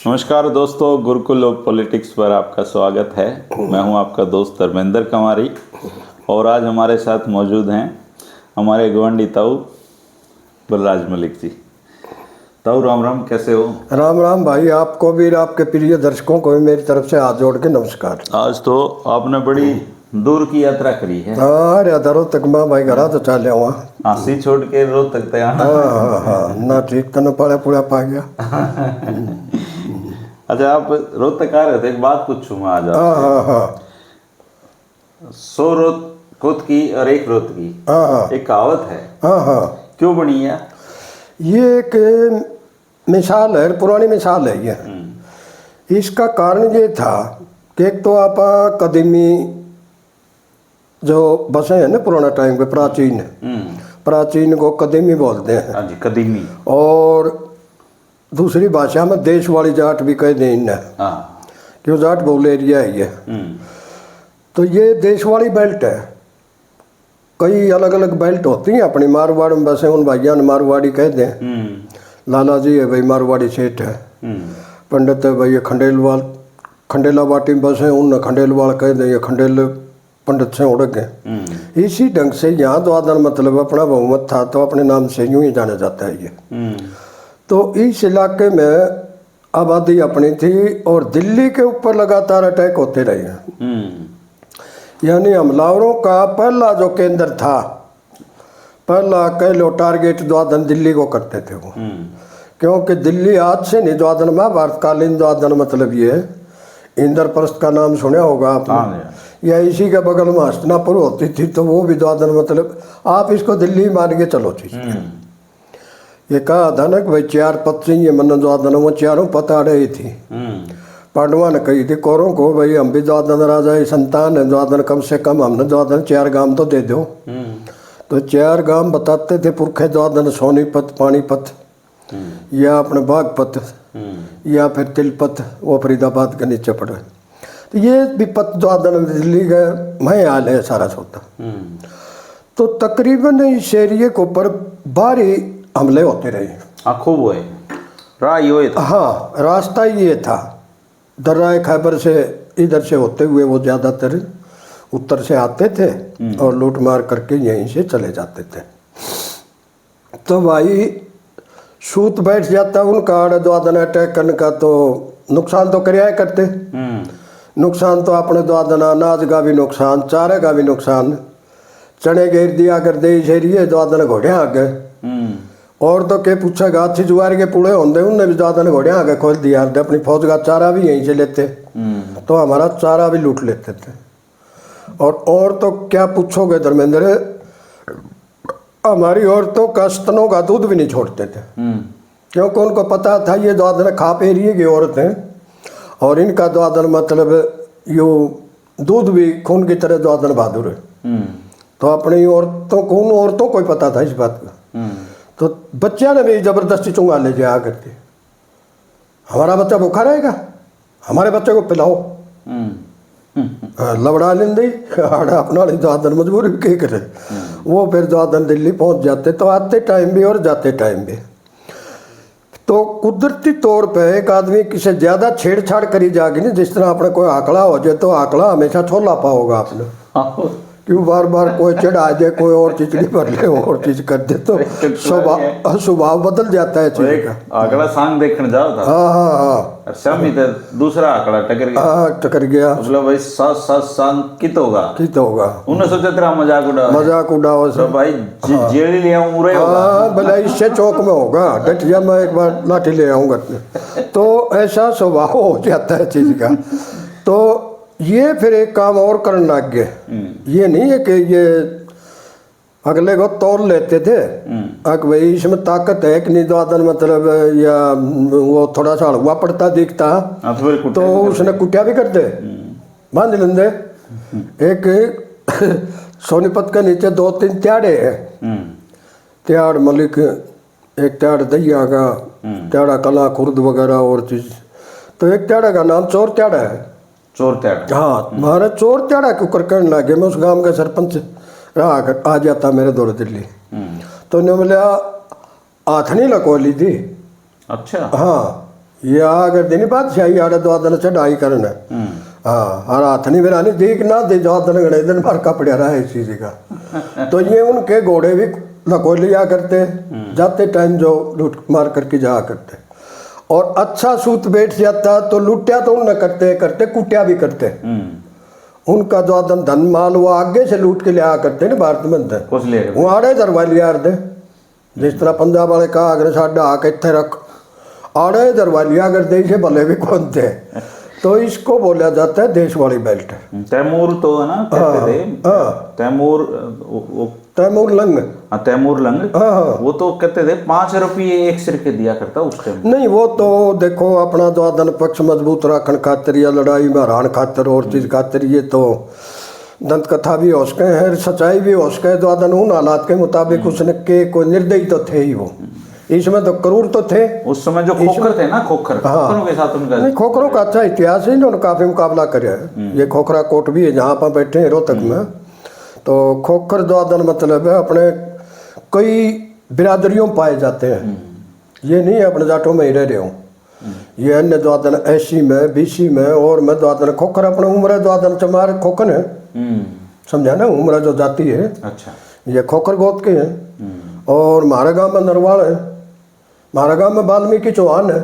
नमस्कार दोस्तों, Gurukul of politics पर आपका स्वागत है। मैं हूं आपका दोस्त धर्मेंद्र कंवारी और आज हमारे साथ मौजूद हैं हमारे गवंडी ताऊ बलराज मलिक जी। ताऊ राम राम, कैसे हो? राम राम भाई, आपको भी आपके प्रिय दर्शकों को भी मेरी तरफ से हाथ जोड़ के नमस्कार। आज तो आपने बड़ी दूर की यात्रा करी है। हाँ रे दरो तक मैं भाई घरा तो चल वहाँ हांसी छोड़ के रो तक तैयार। हाँ ना ठीक तो न पड़े पूरा पा गया। अच्छा, आप रोहतक आ रहे थे, एक बात पूछूं मैं आज हाँ आपसे। हाँ हाँ 100 रोत की और एक रोत की हाँ हाँ एक कहावत है, हाँ हाँ क्यों बनी है? ये एक मिसाल है, पुरानी मिसाल है ये। इसका कारण ये था कि एक तो आप कदीमी जो बसें हैं ना पुराना टाइम पे, प्राचीन को कदीमी बोलते हैं। हाँ जी, कदीमी। और दूसरी भाषा में देश वाली जाट भी कह दें इन्हें, हाँ। क्यों जाट बहुल एरिया है ये। तो ये देश वाली बेल्ट है। कई अलग अलग बेल्ट होती हैं अपनी। मारवाड़ में बसे उन भाइयों ने मारवाड़ी कह दें। लाला जी है भाई मारवाड़ी सेठ है। पंडित है भाई खंडेला बाटी में बसे उन खंडेलवाड़ कह दें, ये खंडेल पंडित से उड़ गए। इसी ढंग से यहाँ द्वादन मतलब अपना बहुमत था तो अपने नाम से यूं ही जाना जाता है ये। तो इस इलाके में आबादी अपनी थी और दिल्ली के ऊपर लगातार अटैक होते रहे हैं। यानी हमलावरों का पहला जो केंद्र था, पहला कह लो टारगेट द्वादन दिल्ली को करते थे वो। क्योंकि दिल्ली आज से नहीं, द्वादन महाभारत कालीन द्वादन मतलब ये इंद्रप्रस्थ का नाम सुना होगा आपने, या इसी के बगल में हस्तिनापुर होती थी तो वो भी द्वादन मतलब आप इसको दिल्ली मान के चलो थी। ये कहा था ना कि भाई 4 पत चाहिए मन द्वादन, वो चारों पत आ रही थी। पांडवा ने कही थी कौरों को भाई हम भी द्वादन राजा ही संतान है, द्वादन कम से कम हमने द्वादन 4 गांव तो दे दो। तो 4 गांव बताते थे पुरखे द्वादन, सोनीपत, पानीपत या अपने बागपत या फिर तिलपत, वो फरीदाबाद के नीचे पड़े। तो ये भी पत द्वादन दिल्ली का मैं हाल है सारा सोता। तो तकरीबन इस एरिए के ऊपर भारी हमले होते रहे। खूब हुए, हाँ, रास्ता ये था दर्रा खैबर से इधर से होते हुए वो ज़्यादातर उत्तर से आते थे और लूट मार करके यहीं से चले जाते थे। तो भाई सूत बैठ जाता उनका द्वादन अटैक करने का, तो नुकसान तो कराया करते। नुकसान तो अपने द्वादन अनाज का भी नुकसान, चारे का भी नुकसान, चने घेर दिया कर दे इस एरिए द्वादन घोड़े आ गए। और तो क्या पूछेगा, अच्छी जुआर के पुड़े होंगे उनने भी द्वादन घोड़े आगे खोल दिया, अपनी फौज का चारा भी यहीं से लेते तो हमारा चारा भी लूट लेते थे। और तो क्या पूछोगे धर्मेंद्र, हमारी औरतों का स्तनों का दूध भी नहीं छोड़ते थे। क्योंकि उनको पता था ये द्वादन खाप एरिए की औरत हैं और इनका द्वादन मतलब यो दूध भी खून की तरह द्वादन बहादुर है। तो अपनी औरतों को, उन औरतों को ही पता था इस बात का। तो बच्चा ने भी जबरदस्ती चुंगा ले जाया करके, हमारा बच्चा भूखा रहेगा, हमारे बच्चे को पिलाओ। लबड़ा लेंदे अपना द्वादन मजबूरी के करे। वो फिर द्वादन दिल्ली पहुंच जाते, तो आते टाइम भी और जाते टाइम भी। तो कुदरती तौर पे एक आदमी किसी ज़्यादा छेड़छाड़ करी जाएगी नहीं, जिस तरह अपने कोई आंकड़ा हो जाए तो आंकड़ा हमेशा छोला पाओगा आपने। क्यों बार बार कोई चढ़ा दे, कोई और चिचड़ी भर ले, और चीज कर दे तो स्वभाव बदल जाता है चीज का। आंकड़ा सांग देखने जाओ था। हाँ शामी तो दूसरा आंकड़ा टकर गया। मतलब भाई 7 सांग कित होगा उन्हें सोचा तेरा मजाक उड़ाओ तो भाई जेल ले आऊं रे होगा। भला इससे चौक में होगा, डट जा मैं एक बार लाठी ले आऊंगा। तो ऐसा स्वभाव हो जाता है चीज का। तो ये फिर एक काम और करने लग गए। ये नहीं है कि ये अगले को तोड़ लेते थे भाई इसमें ताकत है कि नहीं द्वादन मतलब, या वो थोड़ा सा हलवा पड़ता दिखता तो उसने कुटिया भी करते, बांध लेंदे। एक सोनीपत के नीचे 2-3 त्याड़े हैं। त्याड़ मलिक, एक त्याड़ दैया का, त्याड़ा कला खुर्द वगैरह और चीज। तो एक त्याड़ा का नाम चोर त्याड़ा है। चोर त्याड़ा? हाँ, हमारा चोर त्याड़ा क्यों कर करने लगे। मैं उस गांव का सरपंच रहा, आ जाता मेरे दौरे दिल्ली। तो उन्हें बोला हाथ नहीं लकोली थी। अच्छा। हाँ, ये अगर दिन बादशाही आड़े द्वादन चढ़ाई करना हाँ हर हाथ नहीं मेरा नहीं देख ना दे द्वादन गणे दिन भर कपड़े रहा है इस चीज का। तो ये उनके घोड़े भी लको लिया करते जाते टाइम जो लूट मार करके जाया करते। और अच्छा सूत बैठ जाता तो लुटिया तो उन करते करते कुटिया भी करते। उनका द्वादन धन माल वो आगे से लूट के लिया करते ना भारत में वो आड़े दरवा लिया दे। जिस तरह पंजाब वाले कहा अगर साढ़ा आके इतने रख आड़े दरवा लिया अगर दे से भले भी कौन थे। तो इसको बोला जाता है देश वाली बेल्ट। तैमूर तो है ना कहते थे तैमूर लंग तैमूर लंग वो तो कहते थे 5 रुपये 1 सिरके दिया करता उस टाइम। नहीं वो तो देखो अपना द्वादन पक्ष मजबूत रखन खातिर या लड़ाई में हरान खातिर और चीज खातिर ये तो दंत कथा भी हो सके है सच्चाई भी हो सके। द्वादन उन हालात के मुताबिक उसने के कोई निर्दयी तो थे ही वो इसमें तो क्रूर तो थे उस समय जो खोखर थे ना खोखर खोखरों के साथ उनका नहीं खोखरों का अच्छा इतिहास है इन्होंने काफी मुकाबला कराया है। ये खोखरा कोट भी है जहाँ पर बैठे हैं रोहतक में। तो खोखर द्वादन मतलब है अपने कई बिरादरियों पाए जाते हैं। ये नहीं है अपने जाटों में ही रह रहे हूँ। ये अन्य द्वादन एसी में बीसी में और मैं द्वादन खोखर अपने उम्र द्वादन चमार खोखन है समझा ना उम्र जो जाती है। अच्छा ये खोखर गोत के हैं। और हमारे गाँव में नरवाल है हमारा गाँव में वाल्मीकि चौहान है।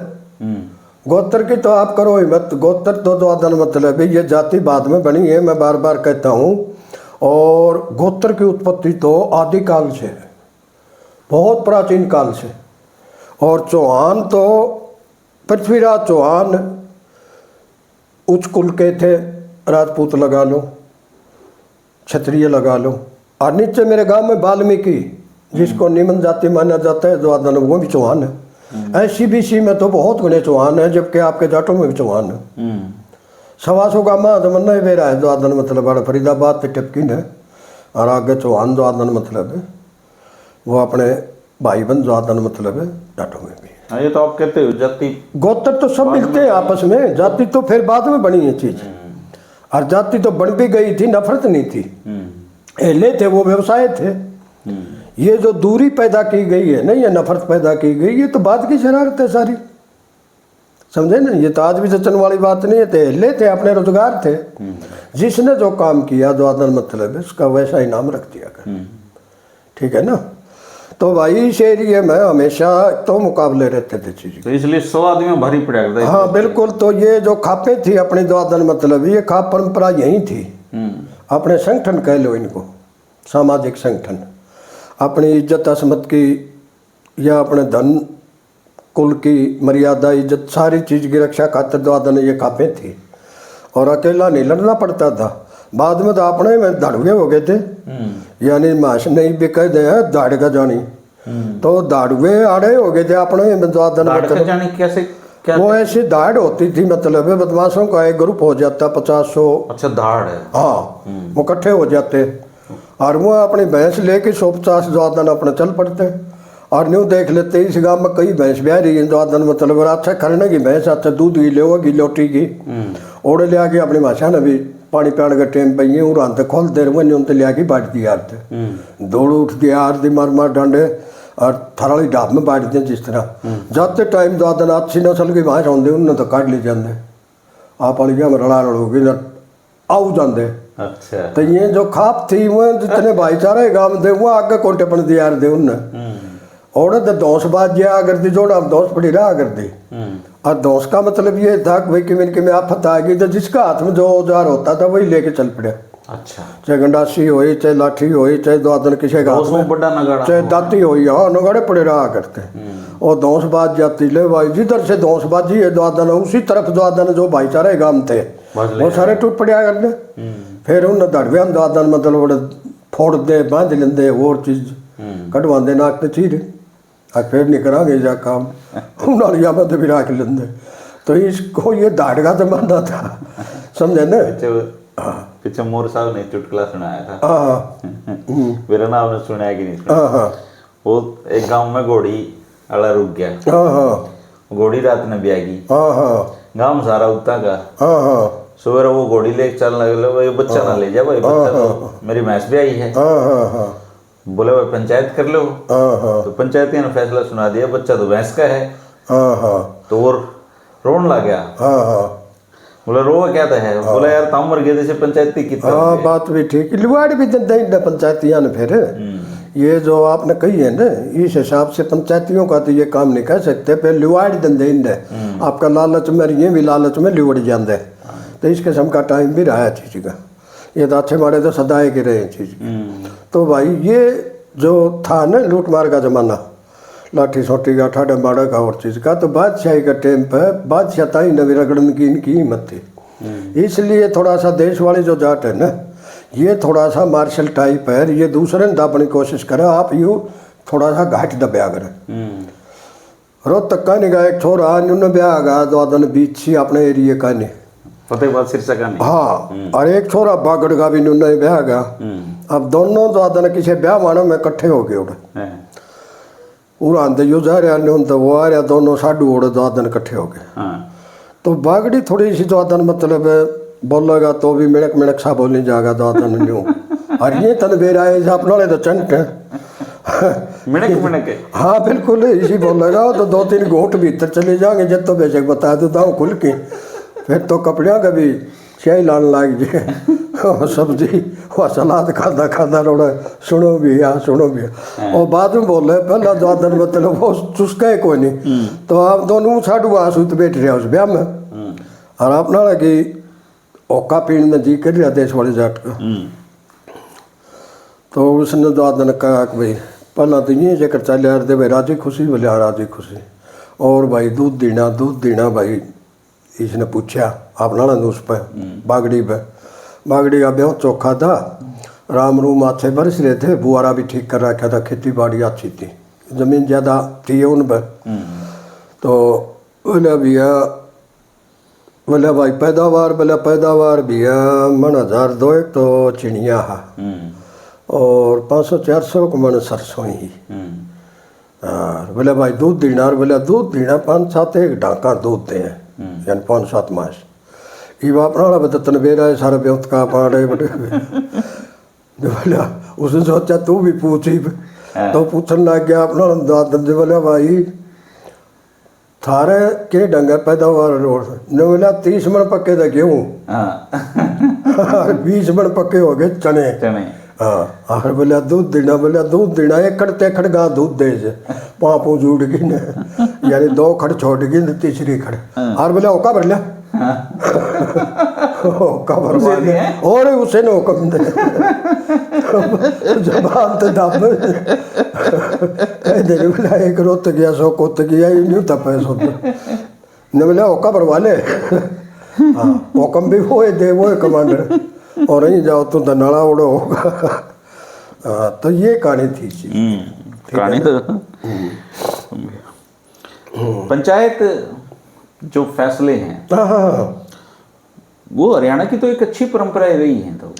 गोत्र की तो आप करो ही मत गोत्र तो द्वादन मतलब है ये जाति बाद में बनी है मैं बार बार कहता हूँ। और गोत्र की उत्पत्ति तो आदिकाल से है बहुत प्राचीन काल से। और चौहान तो पृथ्वीराज चौहान उच्च कुल के थे राजपूत लगा लो क्षत्रिय लगा लो। और नीचे मेरे गांव में वाल्मीकि जिसको निम्न जाति माना जाता है द्वादन वो भी चौहान है। ऐसी बीसी में तो बहुत गुणे चौहान है जबकि आपके जाटों में भी चौहान है। 125 का माँ तो मन बेरा है द्वादन मतलब बड़ा फरीदाबाद पे टिपकिन है। और आगे चौहान द्वादन मतलब है वो अपने भाई बहन द्वादन मतलब है जाटों में भी। ये तो आप कहते हो जाति गोत्र तो सब मिलते हैं आपस में जाति तो फिर बाद में बनी है चीज। और जाति तो बन भी गई थी नफरत नहीं थी एले थे वो व्यवसाय थे। ये जो दूरी पैदा की गई है ना ये नफरत पैदा की गई ये तो बाद की शरारत है सारी समझे ना। ये तो आज भी सचन वाली बात नहीं है थे ले थे अपने रोजगार थे। जिसने जो काम किया द्वादन मतलब है उसका वैसा ही नाम रख दिया कर ठीक है ना। तो भाई इस एरिया में हमेशा तो मुकाबले रहते थे चीज तो इसलिए 100 आदमी में भारी पड़ा करता। हाँ बिल्कुल। तो ये जो खापे थी अपनी द्वादन मतलब ये खाप परंपरा यही थी। अपने संगठन कह लो इनको सामाजिक संगठन अपनी इज्जत असमत की या अपने धन कुल की मर्यादा इज्जत सारी चीज़ की रक्षा खातिर द्वादन ये खापे थी। और अकेला नहीं लड़ना पड़ता था। बाद में तो अपने में दाड़ुए हो गए थे यानी माश नहीं भी कह दे दाड़ का जानी तो दाड़ुए आड़े हो गए थे अपने में द्वादन मतलब कैसे वो ऐसी दाड़ होती थी मतलब बदमाशों का एक ग्रुप हो जाता 50-100। अच्छा दाड़ है हाँ वो इकट्ठे हो जाते और वो अपनी भैंस लेके 150 द्वादन अपने चल पड़ते। और न्यू देख लेते इस गांव में कई भैंस ब्याह रही है द्वादन मतलब अच्छा करने की भैंस अच्छा दूध की लेगी लोटी की ओढ़े ले आके अपनी भाषा ने भी पानी पीने का टाइम पे ये उड़ाते खोल दे रहे उनते ले आके बांट दिया दौड़ उठ दिया आरती मार मार डांडे और थराली ढाब में बांट दिए। जिस तरह जाते टाइम द्वादन अच्छी नस्ल की भैंस होंगे उन्हें तो काट ले जाते आप वाली में रड़ा रड़ोगी ना आऊ जाते। अच्छा तो ये जो खाप थी वो जितने भाईचारे गांव थे वो आगे कोटे पन दिया दे उनने और दोष बात दिया करती जोड़ा दोष पड़ी रहा करती। और दोष का मतलब ये था कि भाई कि में आफत आ गई तो जिसका हाथ में जो औजार होता था वही लेके चल पड़े। अच्छा चाहे गंडासी होई चाहे लाठी होई चाहे द्वादन किसी का चाहे दाती होई हाँ नगाड़े पड़े रहा करते। और दोष बात जाती ले भाई जिधर से दोष बाजी है द्वादन उसी तरफ द्वादन जो भाईचारे गांव थे वो सारे टूट पड़िया करते। फिर उन्हें दड़वे द्वादन मतलब फोड़ दे बांध लेंदे और चीज कटवा दे नाक चीर और फिर नहीं करांगे जा काम उन्होंने मत भी रख लेंदे। तो इसको ये दाड़ का जमाना था समझे ना। पीछे मोर साहब ने चुटकुला सुनाया था मेरा नाम ने सुनाया कि नहीं सुना। वो एक गांव में घोड़ी अड़ा रुक गया घोड़ी रात ने ब्यागी गांव सारा उगता का सवेरे वो घोड़ी लेके चलने लगे भाई बच्चा ना ले जा भाई बच्चा तो मेरी भैंस भी आई है बोले भाई पंचायत कर लो तो पंचायती ने फैसला सुना दिया बच्चा तो भैंस का है। तो और रोन लग गया। हाँ हाँ बोला रो क्या था है, बोला यार ताम मर गए जैसे पंचायती की तरह। हाँ, बात भी ठीक। लिवाड़ भी दें पंचायतियाँ ने फिर ये जो आपने कही है ना, इस हिसाब से पंचायतियों का तो ये काम नहीं कह सकते। फिर लिवाड़ दें आपका लालच में, ये भी लालच में लिवड़ जाते, तो इस किस्म का टाइम भी रहा है चीज़ का। ये तो अच्छे मारे तो सदाए के रहे चीज़। तो भाई ये जो था ना लूट मार का ज़माना, लाठी सोटी का, ठाडा माड़ा का और चीज़ का, तो बादशाही का टाइम पर बादशाह ताई नवी रगड़न की इनकी हिम्मत थी। इसलिए थोड़ा सा देश वाले जो जाट है ना, ये थोड़ा सा मार्शल टाइप है, ये दूसरे ने दबने की कोशिश करे, आप यूँ थोड़ा सा घाट दबया करें। रोज तक का नहीं गा एक छोरा उन्होंने ब्याह गा दो बीच ही अपने एरिए का नहीं फतेहबाद सिरसा का नहीं। हाँ, और एक छोरा बागड़ का भी उन्होंने ब्याह गा। अब दोनों दो किसी ब्याह मानो में इकट्ठे हो गए उड़े आंदे यो जा रहा ने तो वो आ रहा, दोनों साडू उड़े दो इकट्ठे हो गए। तो बागड़ी थोड़ी सी दो मतलब बोलेगा तो भी मिनक मिनक सा बोलने जाएगा दो न्यू और ये तन बेरा अपना तो चंट मिनक मिनक हाँ बिल्कुल इसी बोलेगा। तो दो तीन घूंट भीतर चले जाएंगे जब तो बेशक बता दो दाऊ खुल के, फिर तो कपड़िया का भी चाय लाने लग जाए, सब्जी और सलाद खाता खाता रोड़ा सुनो भी आ सुनो भी आ। और बाद में बोल रहे पहला दो दिन मतलब वो चुस्का है कोई नहीं, तो आप दोनों साढ़ू आंसू तो बैठ रहे उस ब्याह में और अपना लगी ओका पीने में जी कर रहा देश वाले जाट का। तो उसने दो दिन कहा कि भाई पहला तो ये जेकर चल यार दे भाई राजी खुशी बोले हाँ राजी खुशी, और भाई दूध देना भाई। इसने पूछा अपना उस पर बागड़ी पे, बागड़ी का ब्याह चोखा था, राम रूम अच्छे बरस रहे थे, बुआरा भी ठीक कर रखा था, खेती बाड़ी अच्छी थी, जमीन ज़्यादा थी उन पर। तो बोले भैया बोले भाई पैदावार भैया मन 1000 दो एक तो चिड़िया है और 500-400 को मन सरसों ही। बोले भाई दूध देना, और बोले दूध देना 5-7 एक ढाका दूध दे यानी 5-7 मास। ये अपना बता तन बेरा है सारा ब्योत का पाड़े बड़े बोला। उसने सोचा तू भी पूछ ही, तो पूछने लग गया अपना दादा। बोला भाई थारे के डंगर पैदावार रोड ने, बोला 30 मन पक्के थे गेहूँ 20 मन पक्के हो गए चने। हाँ, और बोला दूध देना एकड़ तेखड़ गा दूध दे पाँपों जुड़ गई ने, यानी 2 खड़ छोड़ गई ने, तीसरी खड़। और बोला ओका भर लिया ओका भर और उसे ने हुक्म दे जबान तो दब दे। बोला एक रोत गया 100 कोत गया यूँ तपे सो ने, बोला ओका भरवा ले। हाँ, हुक्म भी वो दे वो कमांडर, और नहीं जाओ तो नाला उड़ो होगा। तो ये कहानी थी कहानी तो पंचायत जो फैसले हैं वो हरियाणा की तो एक अच्छी परंपरा रही है। तो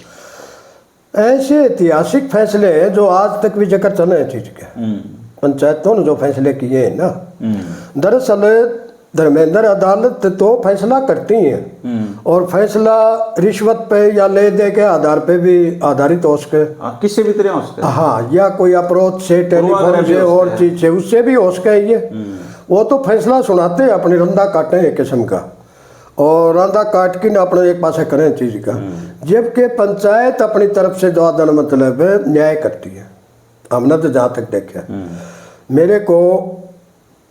ऐसे ऐतिहासिक फैसले हैं जो आज तक भी जगह चले हैं चीज के। पंचायतों ने जो फैसले किए हैं ना, दरअसल धर्मेंद्र अदालत तो फैसला करती है और फैसला रिश्वत पे या ले दे के आधार पे भी आधारित हो सके, किससे भी तरह हो सके। हाँ, या कोई अप्रोच से टेलीफोन से और चीज से उससे भी हो सके। ये वो तो फैसला सुनाते हैं, अपनी रंदा काटे एक किस्म का, और रंदा काट के ना अपने एक पासे करें चीज का। जबकि पंचायत अपनी तरफ से जो आदन मतलब न्याय करती है। हमने तो जहाँ तक देखा, मेरे को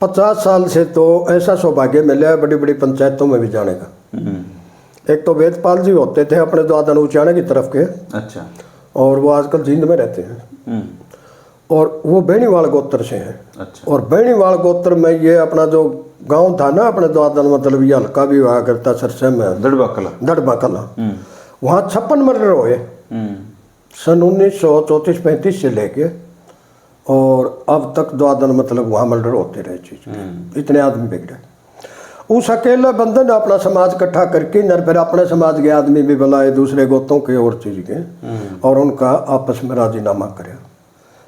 50 साल से तो ऐसा सौभाग्य मिला है बड़ी बड़ी पंचायतों में भी जाने का। एक तो वेदपाल जी होते थे अपने द्वादन उचाने की तरफ के, अच्छा, और वो आजकल जींद में रहते हैं, और वो बेनीवाल गोत्र से हैं। अच्छा। और बेनीवाल गोत्र में ये अपना जो गांव था ना अपने द्वादन मतलब ये हल्का भी हुआ करता सरसे में, दड़बा कला, वहाँ 56 मर्डर हुए सन 1934-35 से लेके, और अब तक द्वादन मतलब वहाँ मर्डर होते रहे चीज। इतने आदमी बिगड़े। उस अकेले बंदे ने अपना समाज इकट्ठा करके न फिर अपने समाज के आदमी भी बुलाए दूसरे गोतों के और चीज के, और उनका आपस में राजीनामा करे।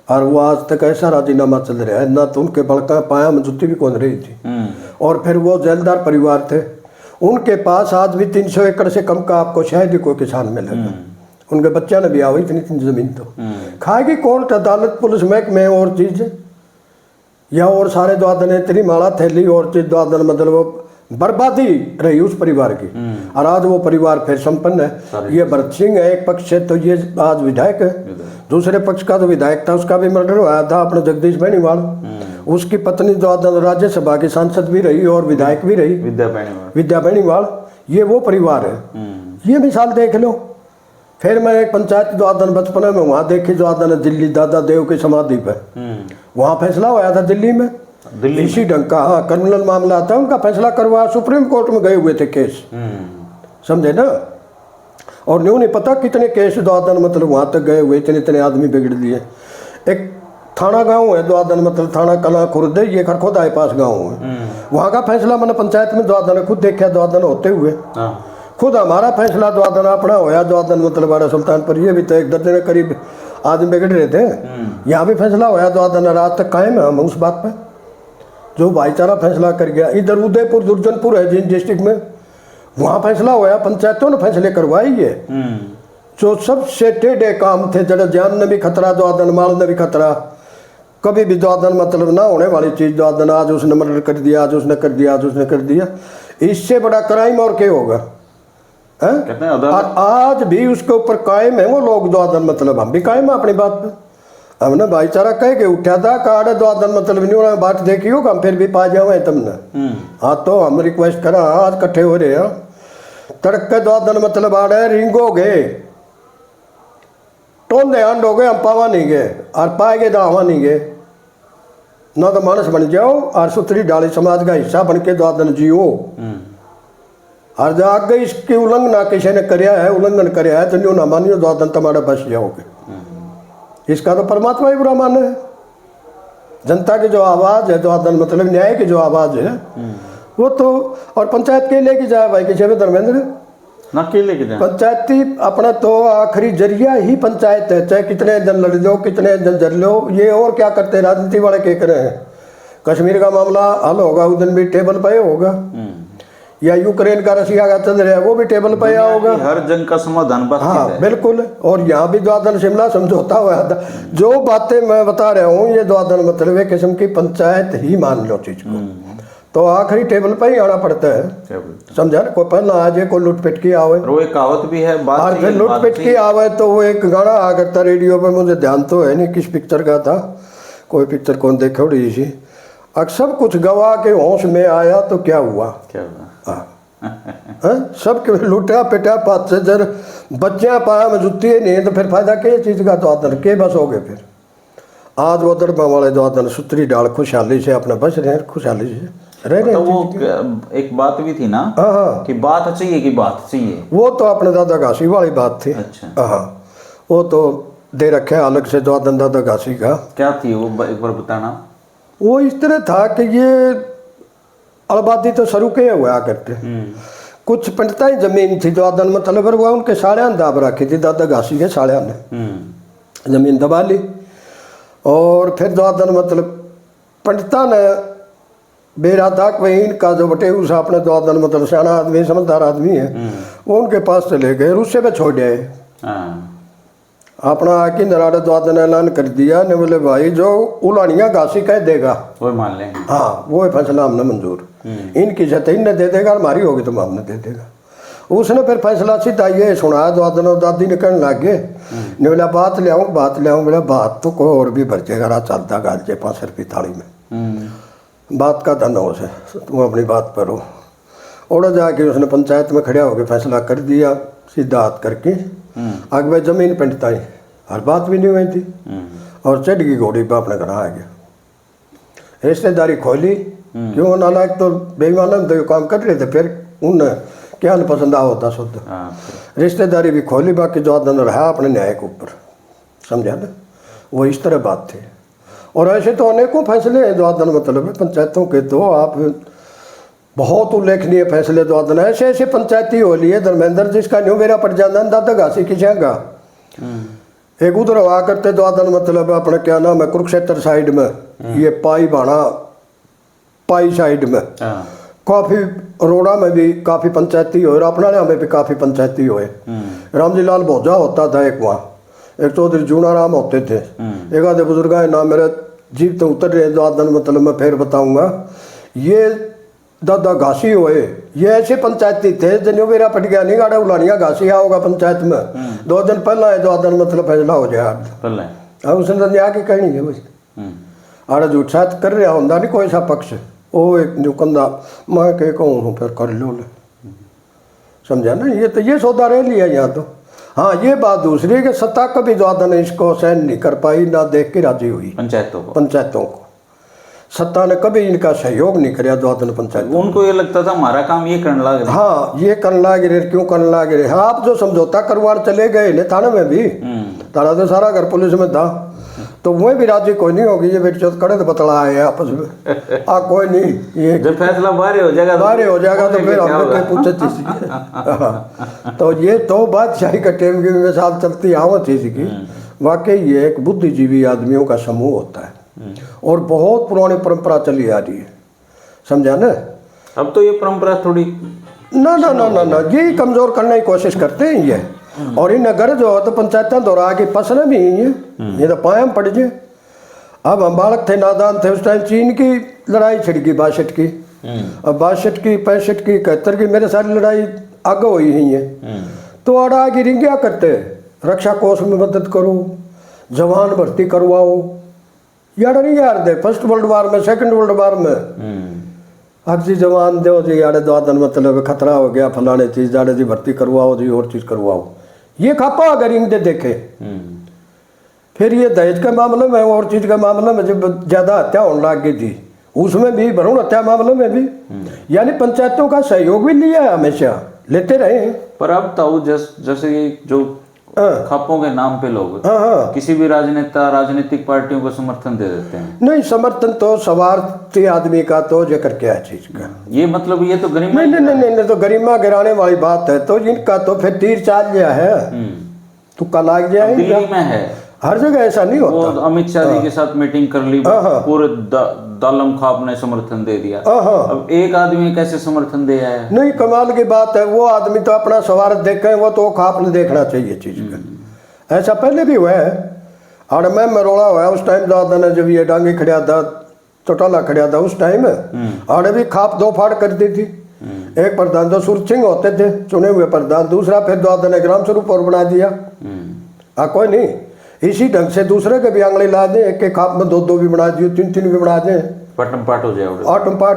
और वो आज तक ऐसा राजीनामा चल रहा है ना, तो उनके बड़का पाया में जुत्ती भी कौन रही थी। और फिर वो जेलदार परिवार थे, उनके पास आज भी 300 एकड़ से कम का आपको शायद ही कोई किसान मिलेगा। उनके बच्चा ने भी आ इतनी जमीन तो खाएगी कोर्ट अदालत पुलिस महकमे और चीज, या और सारे द्वादन इतनी माला थैली और चीज द्वादन मतलब बर्बादी रही उस परिवार की। और आज वो परिवार फिर संपन्न है। ये भरत सिंह है एक पक्ष से, तो ये आज विधायक है। दूसरे पक्ष का तो विधायक था, उसका भी मर्डर हुआ था अपने जगदीश बेनीवाल। उसकी पत्नी जो राज्यसभा की सांसद भी रही और विधायक भी रही, विद्या बेनीवाल। ये वो परिवार है। ये मिसाल देख लो। फिर मैं एक पंचायत जो आदन बचपन में वहाँ देखी, जो आदन दिल्ली दादा देव की समाधि पे, वहाँ फैसला हुआ था दिल्ली में, इसी ढंग का। हाँ, क्रिमिनल मामला था, उनका फैसला करवा सुप्रीम कोर्ट में गए हुए थे केस, समझे ना। और न्यू नहीं पता कितने केस जो आदन मतलब वहाँ तक गए हुए, इतने इतने आदमी बिगड़ दिए। एक थाना गांव है जो आदन मतलब थाना कला खुर्द, ये खरखोदा पास गांव है। वहाँ का फैसला मैंने पंचायत में जो आदन खुद देखा, जो आदन होते हुए खुद हमारा फैसला जो आदन अपना होया, जो आदन मतलब बड़ा सुल्तानपुर, ये भी तो एक दर्जन के करीब आदमी बिगड़ रहे थे। यहाँ भी फैसला होया, जो आदन रात तक कायम है हम उस बात पे, जो भाईचारा फैसला कर गया। इधर उदयपुर दुर्जनपुर है जिन डिस्ट्रिक्ट में, वहाँ फैसला होया, पंचायतों ने फैसले करवाई है। जो सबसे टेढ़े काम थे, जरा जान ने भी खतरा, जो आदन माल ने भी खतरा, कभी भी जो आदन मतलब ना होने वाली चीज, जो आदन आज उसने मर्डर कर दिया, आज उसने कर दिया, आज उसने कर दिया, इससे बड़ा क्राइम और क्या होगा। और आज भी उसके ऊपर कायम है वो लोग, जो आदन मतलब हम भी कायम है अपनी बात पे। हमने भाईचारा कह के उठा था कार्ड, जो आदन मतलब नहीं उन्होंने बात देखी होगा, हम फिर भी पा जाओ तुमने। हाँ, तो हम रिक्वेस्ट करा, आज इकट्ठे हो रहे हैं, तड़क के जो आदन मतलब आ रहे रिंगो गए, टोंदे अंड हो गए, हम पावा नहीं गए, और पाएंगे तो आवा नहीं गए ना, तो मानस बन जाओ और सुतरी डाली समाज का हिस्सा बन के जो आदन जियो। और जो आगे इसकी उल्लंघना किसी ने कराया है, उल्लंघन कराया है, तो न्यू ना मानियो, जो आदन तुम्हारा बस जाओगे। इसका तो परमात्मा ही बुरा माने है। जनता की जो आवाज़ है, जो आदन मतलब न्याय की जो आवाज़ है, वो तो और पंचायत के लेके जाए भाई किसी में धर्मेंद्र ना के लेके जाए। पंचायती अपना तो आखिरी जरिया ही पंचायत है, चाहे कितने जन लड़ लो, कितने जन जर लो। ये और क्या करते हैं राजनीति वाले, क्या करे हैं। कश्मीर का मामला हल होगा उस दिन भी टेबल पे होगा, या यूक्रेन का रशिया का चल रहा है वो भी टेबल पे होगा। हर जंग का समाधान बात हाँ बिल्कुल। और यहाँ भी द्वादन शिमला समझौता हुआ था। जो बातें मैं बता रहा हूँ, ये द्वादन मतलब एक किस्म की पंचायत ही मान लो चीज को, तो आखिरी टेबल पे ही आना पड़ता है, समझा ना। कोई पहला आ जाए, कोई लुट पिट की आवे, वो एक कहावत भी है, और फिर लुट पिट की आवे तो वो एक गाना आ करता रेडियो पे, मुझे ध्यान तो है नहीं किस पिक्चर का था, कोई पिक्चर कौन देखा उड़ी सी, अब सब कुछ गवा के होश में आया तो क्या हुआ, सब लुटा पिटा पात से जर बच्चियां पाया में जुत्ती नहीं, तो फिर फायदा क्या चीज का, तो आदन के बस हो गए। फिर आज वो दरबा वाले जो आदन सुतरी डाल खुशहाली से अपना बच रहे हैं, खुशहाली से रह रहे। तो वो एक बात भी थी ना, हाँ, कि बात चाहिए, कि बात चाहिए, वो तो अपने दादा घासी वाली बात थी। अच्छा, हाँ, वो तो दे रखे अलग से जो आदन दादा घासी का। क्या थी वो, एक बार बताना। वो इस तरह था कि ये आबादी तो शुरू के हुआ करते, कुछ पंडिता ही जमीन थी जो आदन मतलब हुआ, उनके साड़ियाँ दाब रखी थी, दादा घासी के साड़ियाँ ने जमीन दबा ली। और फिर जो आदन मतलब पंडिता ने बेरा था कि इनका जो बटे उस अपने जो आदन मतलब सियाना आदमी समझदार आदमी है, वो उनके पास चले गए, उससे पे छोड़ गए अपना आके नराड़ा जो आदन ऐलान कर दिया ने, बोले भाई जो उलानिया घासी कह देगा वो मान लेंगे। हाँ, वो फैसला हमने मंजूर, इनकी जत इनने दे देगा, हमारी होगी तो हमने दे देगा। उसने फिर फैसला सीधा ये सुना, जो आदन और दादी ने कहने लग गए, ने बोला बात ले आऊँ, बात ले आऊँ, बोला बात तो कोई और भी भर जाएगा, रात चलता गाल जे 5 रुपये थाली में, बात का धन हो से तुम अपनी बात पर हो। और जाके उसने पंचायत में खड़ा होकर फैसला कर दिया, सीधा हाथ करके आगे भाई जमीन पिंडता ही, हर बात भी नहीं हुई थी, और चढ़ गई घोड़ी पर अपने घर आ गया। रिश्तेदारी खोली, क्यों नालायक तो बेईमान तो काम कर रहे थे, फिर उन्हें क्या नहीं पसंद आ होता शुद्ध, रिश्तेदारी भी खोली, बाकी जो आदन रहा अपने न्याय के ऊपर, समझा ना। वो इस तरह बात थी। और ऐसे तो अनेकों फैसले हैं जो आदन मतलब है पंचायतों के, तो आप बहुत उल्लेखनीय फैसले जो आदन ऐसे ऐसे पंचायती हो लिए धर्मेंद्र, जिसका न्यू मेरा पड़ जाता दादा घासी की जगह एक उधर हुआ करते जो आदन मतलब अपने क्या नाम है कुरुक्षेत्र साइड में, ये पाई भाना पाई साइड में काफ़ी रोड़ा में भी काफ़ी पंचायती हुए, अपना में भी काफ़ी पंचायती हुए। रामजी लाल भोजा होता था एक वहाँ, एक चौधरी जूना राम होते थे, एक आधे बुजुर्ग है नाम मेरे जीव तो उतर रहे जो आदन मतलब मैं फिर बताऊंगा। ये दादा घासी हुए, ये ऐसे पंचायती थे जिन्हों मेरा पट गया नहीं गाड़ा उलानिया घासी आओगा पंचायत में 2 दिन पहला है 2 दिन मतलब फैसला हो जाए पहले अब उसने तो आके कहनी है बस आड़ा झूठ साथ कर रहा होंगे नहीं कोई सा पक्ष वो एक जो कंधा मैं कह कहूँ फिर कर लो ले समझा ना। ये तो ये सौदा रह लिया यहाँ तो। हाँ ये बात दूसरी है कि सत्ता कभी ज्यादा ने इसको सहन नहीं कर पाई ना देख के राजी हुई पंचायतों को सत्ता ने कभी इनका सहयोग नहीं कराया द्वादन पंचायत। उनको ये लगता था हमारा काम ये करने लग रहे। हाँ ये करने लग रहे क्यों करने लग रहे। हाँ आप जो समझौता करवाने चले गए ने थाने में भी थाना तो सारा घर पुलिस में था तो वह भी राजी कोई नहीं होगी ये बेटी चौथ कड़े तो बतला है आपस में कोई नहीं ये जब फैसला बाहर हो जाएगा तो फिर हम लोग पूछे थी तो ये तो बादशाही का टाइम की मिसाल चलती आवत थी इसकी। वाकई ये एक बुद्धिजीवी आदमियों का समूह होता है और बहुत पुरानी परंपरा चली आ रही है समझा ना। अब तो ये परंपरा थोड़ी ना ना ना ना ना ये कमजोर करने की कोशिश करते हैं ये और इन अगर जो तो पंचायतें दोहरा के फसलें भी ये तो पायम पड़ जाए। अब हम बालक थे नादान थे उस टाइम चीन की लड़ाई छिड़की 62 की अब 62 की 65 की 71 की मेरे सारी लड़ाई आगे हुई है तो अड़ा गिरी क्या करते रक्षा कोष में मदद करो जवान भर्ती करवाओ यार नहीं यार दे फर्स्ट वर्ल्ड वार में सेकंड वर्ल्ड वार में अब जी जवान दो जी यार 2 दिन मतलब खतरा हो गया फलाने चीज जाड़े जी भर्ती करवाओ जी और चीज करवाओ ये खापा अगर इनके देखे। फिर ये दहेज के मामले में और चीज के मामले में जब ज्यादा हत्या होने लग गई थी उसमें भी भ्रूण हत्या मामले में भी यानी पंचायतों का सहयोग भी लिया है हमेशा लेते रहे। पर अब तो जैसे जो खापों के नाम पे लोग किसी भी राजनीतिक पार्टियों को समर्थन दे देते हैं। नहीं समर्थन तो स्वार्थी आदमी का तो जिक्र क्या है चीज का ये मतलब ये तो गरिमा नहीं तो गरिमा गिराने वाली बात है तो इनका तो फिर तीर चाल गया है तुक्का लाग गया है दिल्ली में है हर जगह ऐसा नहीं होता। वो अमित शाह जी के साथ मीटिंग कर ली पूरे दालम खाप ने समर्थन दे दिया। अब एक आदमी कैसे समर्थन दे आया। नहीं कमाल की बात है वो आदमी तो अपना स्वार्थ देखे वो तो खाप ने देखना चाहिए चीज का। ऐसा पहले भी हुआ है और मैं मरोड़ा हुआ उस टाइम दादा ने जब ये डांगी खड़ा था चौटाला खड़ा था उस टाइम और भी खाप 2 फाड़ कर दी थी। एक प्रधान तो सुर सिंह होते थे चुने हुए प्रधान दूसरा फिर दादा ने ग्राम स्वरूप और बना दिया। हाँ कोई नहीं इसी ढंग से दूसरे के भी आंगली ला दें एक एक खाप में 2 भी बना दिए 3 भी बना दें पटम पाट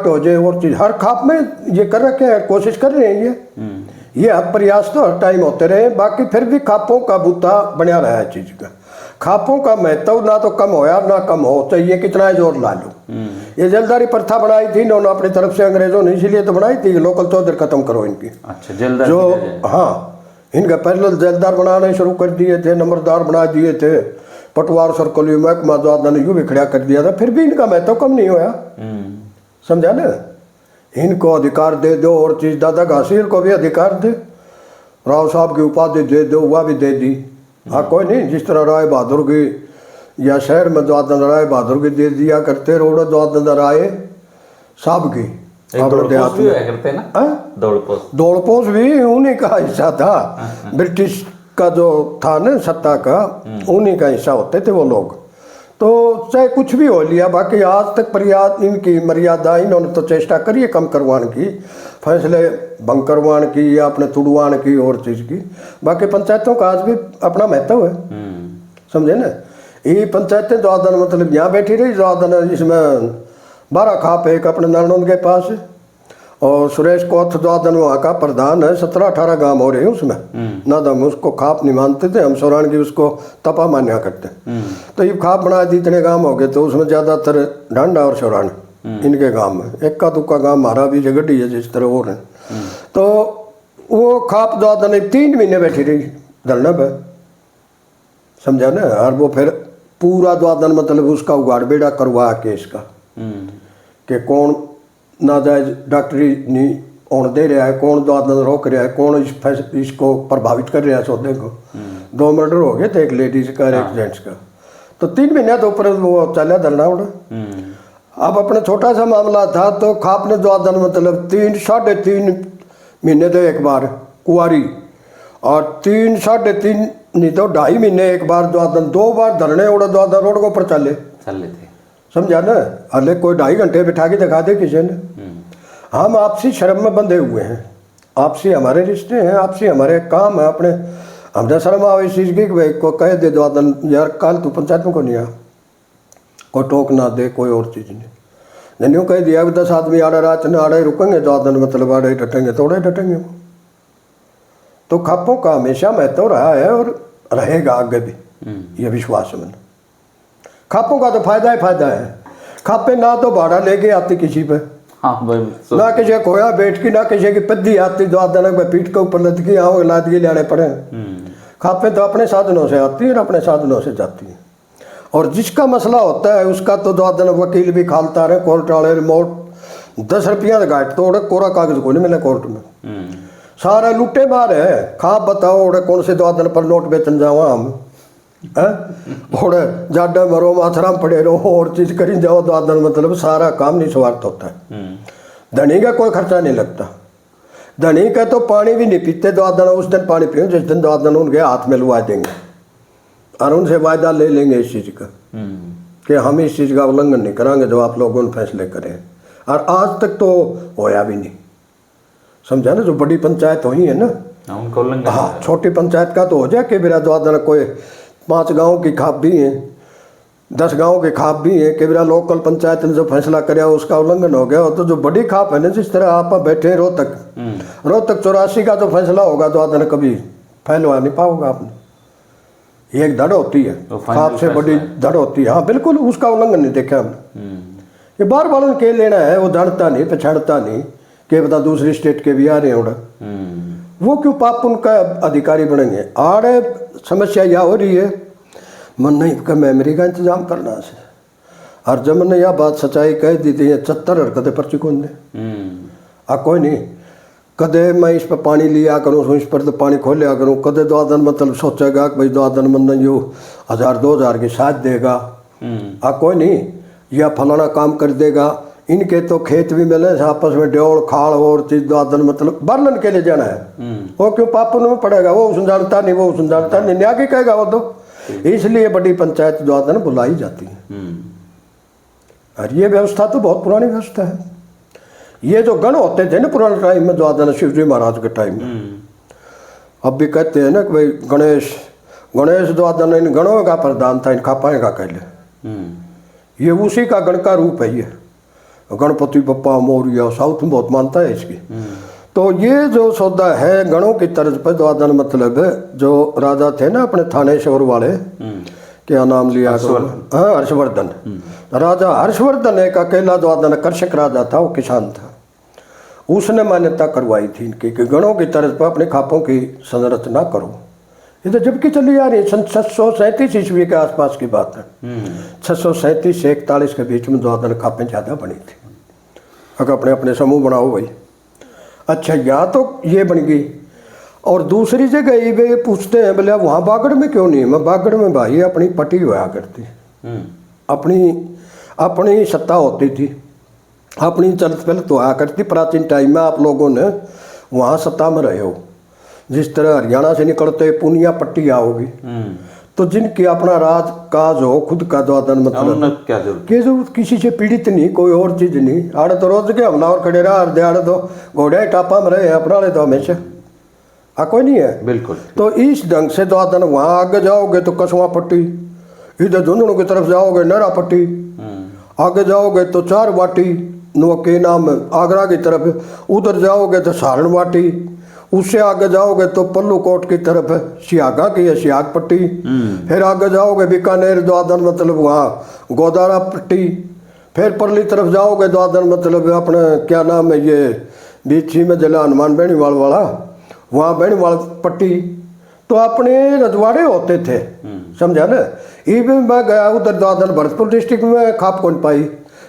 हो जाए और चीज हर खाप में ये कर रखे हैं कोशिश कर रहे हैं ये हर प्रयास तो हर टाइम होते रहे। बाकी फिर भी खापों का बूता बना रहा है चीज का। खापों का महत्व ना तो कम होया ना कम हो चाहिए कितना जोर ला लो। ये जलदारी प्रथा बनाई थी इन्होंने अपनी तरफ से अंग्रेजों ने इसीलिए तो बनाई थी लोकल चौधरी खत्म करो इनकी। अच्छा जलदार जो हाँ इनका पहले जलदार बनाने शुरू कर दिए थे नंबरदार बना दिए थे पटवार सर्कल महकमा द्वारा ने यूँ भी खड़ा कर दिया था फिर भी इनका महत्व कम नहीं होया समझा ना। इनको अधिकार दे दो और चीज दादा घासीर को भी अधिकार दे राव साहब की उपाधि दे दो वह भी दे दी। हाँ कोई नहीं जिस तरह राय बहादुर की या शहर में द्वारा राय बहादुर की दे दिया करते रोड द्वारा राय साहब की दौड़पोस भी उन्हीं का हिस्सा था ब्रिटिश का जो था ना सत्ता का उन्हीं का हिस्सा होते थे वो लोग। तो चाहे कुछ भी हो लिया बाकी आज तक इनकी मर्यादा इन्होंने तो चेष्टा करी है कम करवाने की फैसले भंग करवाने की या अपने तुड़वाने की और चीज़ की। बाकी पंचायतों का आज भी अपना महत्व है समझे ना। ये पंचायतें द्वादन मतलब यहाँ बैठी रही द्वादन जिसमें 12 खाप एक अपने नानोद के पास और सुरेश कोथ द्वादन वहाँ का प्रधान है 17-18 गांव हो रहे हैं उसमें ना हम उसको खाप नहीं मानते थे हम सौरान की उसको तपा मान्या करते। तो ये खाप बना दी इतने गांव हो गए तो उसमें ज़्यादातर ढांडा और सौरान इनके गांव में इक्का दुक्का गांव हमारा भी जगड़ी है जिस तरह हो रहे। तो वो खाप द्वादन 3 महीने बैठी रही धरना पर समझा ना। और वो फिर पूरा द्वादन मतलब उसका उगाड़ बेड़ा करवा के इसका कि कौन नाजायज डॉक्टरी नहीं होने दे रहा है कौन द्वादन रोक रहा है कौन इसको प्रभावित कर रहा है सौदे को। 2 मर्डर हो गए थे एक लेडीज का एक जेंट्स का। तो 3 महीने तो ऊपर वो चला धरना उड़ा। अब अपना छोटा सा मामला था तो खाप ने द्वादन मतलब 3-3.5 महीने तो एक बार कुआरी और 3-3.5 नहीं तो 2.5 महीने एक बार द्वादन 2 बार धरने उड़ा द्वादन रोड को ऊपर चले थे समझा ना। अरे कोई 2.5 घंटे बिठा के दिखा दे किसी ने। हम आपसी शर्म में बंधे हुए हैं, आपसी हमारे रिश्ते हैं, आपसी हमारे काम है अपने। हमने शर्म आओ इस चीज़ की कि भाई को कह दे दो आदन यार कल तू पंचायत में को नहीं आ, कोई टोक ना दे, कोई और चीज़ नहीं। नहीं कह दिया कि 10 आदमी आड़े रात ने आड़े रुकेंगे तो आदन मतलब आड़े डटेंगे थोड़े डटेंगे। तो खापों का हमेशा महत्व रहा है और रहेगा आगे भी, ये विश्वास है मैंने। खापों का तो फायदा ही फायदा है। खापे ना तो भाड़ा लेके आती किसी पे, हाँ भाई, ना किसी खोया बैठ की, ना किसी की पद्दी आती जो आदन पीठ के ऊपर लटकी आओ लादगी लाने पड़े। खापे तो अपने साधनों से आती है और अपने साधनों से जाती है। और जिसका मसला होता है उसका तो दादन वकील भी खालता रहे, कोर्ट वाले रिमोट 10 रुपया गाइट तोड़े, कोरा कागज को नहीं मिले कोर्ट में, सारे लुटे मार है। खाप बताओ ओड़े कौन से दादन पर नोट बेचन जावा हम, ओड़े जाडा मरो माथराम पड़े रहो और चीज करी जाओ दादन मतलब सारा काम निस्वार्थ होता है। धनी का कोई खर्चा नहीं लगता, धनी का तो पानी भी नहीं पीते दादन, उस दिन पानी पियो जिस दिन दादन उनके हाथ में लुआ देंगे और उनसे वायदा ले लेंगे इस चीज़ का कि हम इस चीज़ का उल्लंघन नहीं करांगे जो आप लोगों ने फैसले करें। और आज तक तो होया भी नहीं, समझा ना। जो बड़ी पंचायत हुई है ना उनका उल्लंघन, हाँ, छोटी पंचायत का तो हो जाए कि मेरा द्वारा कोई 5 गांव की खाप भी है, 10 गांव की खाप भी है कि मेरा लोकल पंचायत ने जो फैसला कराया उसका उल्लंघन हो गया। तो जो बड़ी खाप है ना, जिस तरह आप बैठे रोहतक 84 का जो फैसला होगा द्वारा कभी फैलवा नहीं पाओगे आपने। ये एक धड़ होती है, खाप से बड़ी धड़ होती है। हाँ बिल्कुल, उसका उल्लंघन नहीं देखा हमने। ये बार बार के लेना है, वो जानता नहीं पहचानता नहीं कि बता दूसरी स्टेट के भी आ रहे हैं उड़ा, वो क्यों पाप उनका अधिकारी बनेंगे। आड़े समस्या यह हो रही है मन नहीं का मेमोरी का इंतजाम करना से। और जब मैंने यह बात सच्चाई कह दी थी 74 हरकतें पर्ची कौन दे कोई नहीं। कदे मैं इस पर पानी लिया करूँ, इस पर तो पानी खोल लिया करूँ, कदे 2 दिन मतलब सोचेगा कि भाई 2 दिन मन यू 1000-2000 की साथ देगा कोई नहीं, या फलाना काम कर देगा। इनके तो खेत भी मिले आपस में ड्योड़ खाड़ और चीज 2 दिन मतलब बर्लन के लिए जाना है। वो क्यों पापन में पड़ेगा, वो उस जानता नहीं, वो उस जानता नहीं, न्याय की कहेगा वो तो। इसलिए बड़ी पंचायत 2 दिन बुलाई जाती है। और ये व्यवस्था तो बहुत पुरानी व्यवस्था है। ये जो गण होते थे ना पुराने टाइम में, 2 दिन शिव जी महाराज के टाइम में, अब भी कहते हैं ना कि भाई गणेश 2 दिन इन गणों का प्रधान था, इनका पाएगा कहले। ये उसी का गण का रूप है। ये गणपति बप्पा मोरिया साउथ में बहुत मानता है इसकी। तो ये जो सौदा है गणों की तर्ज पर 2 दिन मतलब जो राजा थे ना अपने थानेश्वर वाले, क्या नाम लिया, हाँ हर्षवर्धन। राजा हर्षवर्धन एक अकेला 2 दिन कर्षक राजा था, वो किसान था। उसने मान्यता करवाई थी इनकी कि गणों की तर्ज पर अपने खापों की संरचना करो। ये तो जबकि चली आ रही सन 637 ईस्वी के आसपास की बात है। 637 से 41 के बीच में 2 दिन खापें ज़्यादा बनी थी। अगर अपने अपने समूह बनाओ भाई। अच्छा, यहाँ तो ये बन गई। और दूसरी जगह ये पूछते हैं बोले वहाँ बागड़ में क्यों नहीं। मैं बागड़ में भाई अपनी पट्टी हुआ करती, अपनी सत्ता होती थी, अपनी चलत पलत हुआ करती। प्राचीन टाइम में आप लोगों ने वहाँ सत्ता में रहे हो। जिस तरह हरियाणा से निकलते पुनिया पट्टी आओगी, तो जिनकी अपना राज काज हो खुद का 2 दिन मतलब क्या जरूरत, कि जरूरत किसी से पीड़ित नहीं, कोई और चीज नहीं। आड़े तो रोज के हमला और खड़े रहा, आड़े तो घोड़े टापा में रहे, अपना ले तो हमेशा कोई नहीं है। बिल्कुल। तो इस ढंग से 2 दिन वहाँ आगे जाओगे तो कसवा पट्टी, इधर झुंझुनू की तरफ जाओगे नरा पट्टी, आगे जाओगे तो 4 वाटी नो के नाम आगरा की तरफ, उधर जाओगे तो सारण वाटी, उससे आगे जाओगे तो पल्लू कोट की तरफ सियागा की है सियाग पट्टी, फिर आगे जाओगे बीकानेर 2 दिन मतलब वहाँ गोदारा पट्टी, फिर परली तरफ जाओगे 2 दिन मतलब अपने क्या नाम है ये बीची में जिला हनुमान बेणीवाल वाला, वहाँ बेणीवाल पट्टी। तो अपने रजवाड़े होते थे, समझा ना। इवन मैं गया उधर 2 दिन भरतपुर डिस्ट्रिक्ट में खाप कौन पाई,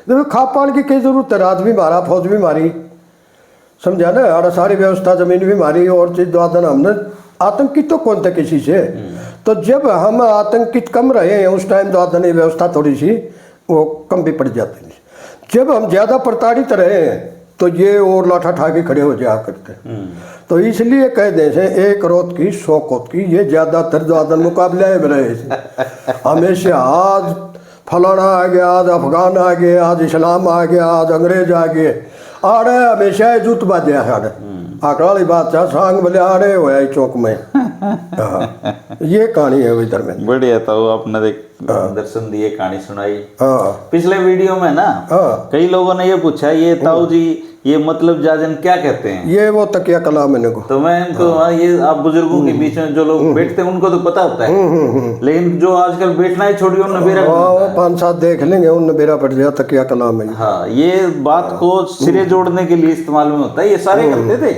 जब खाप पाने की जरूरत है, राज भी मारा फौज भी मारी, समझा ना। और सारी व्यवस्था जमीन भी मारी और चीज 2 दिन हमने आतंकित तो कौन थे किसी से। तो जब हम आतंकित कम रहे हैं उस टाइम 2 दिन व्यवस्था थोड़ी सी वो कम भी पड़ जाती है। जब हम ज़्यादा प्रताड़ित रहे हैं तो ये और लाठा ठा के खड़े हो जाया करते। तो इसलिए कह दें से 1 रोत की 100 कोत की, ये ज़्यादातर 2 दिन मुकाबले में रहे हमेशा। आज फलाना आ गया, आज अफगान आ गया, आज इस्लाम आ गया, आज अंग्रेज आ गए, आड़े हमेशा जुत बाजे साढ़े आकड़ा वाली बात है सांग बोले आड़े होया ही चौक में। हाँ, ये कहानी है भाई धर्मेंद्र। बढ़िया ताऊ, आपने देख दर्शन दिए, कहानी सुनाई। हाँ पिछले वीडियो में ना हाँ, कई लोगों ने ये पूछा, ये ताऊ जी ये मतलब जाजन क्या कहते हैं? ये वो तकिया कलाम है को। तो मैं इनको ये आप बुजुर्गों के बीच में जो लोग बैठते हैं उनको तो पता होता है, लेकिन जो आजकल बैठना ही छोड़ उन नबेरा। हाँ 5-7 देख लेंगे उन नबेरा पड़ गया तकिया कलाम है। हाँ, ये बात को सिरे जोड़ने के लिए इस्तेमाल में होता है, ये सारे करते थे।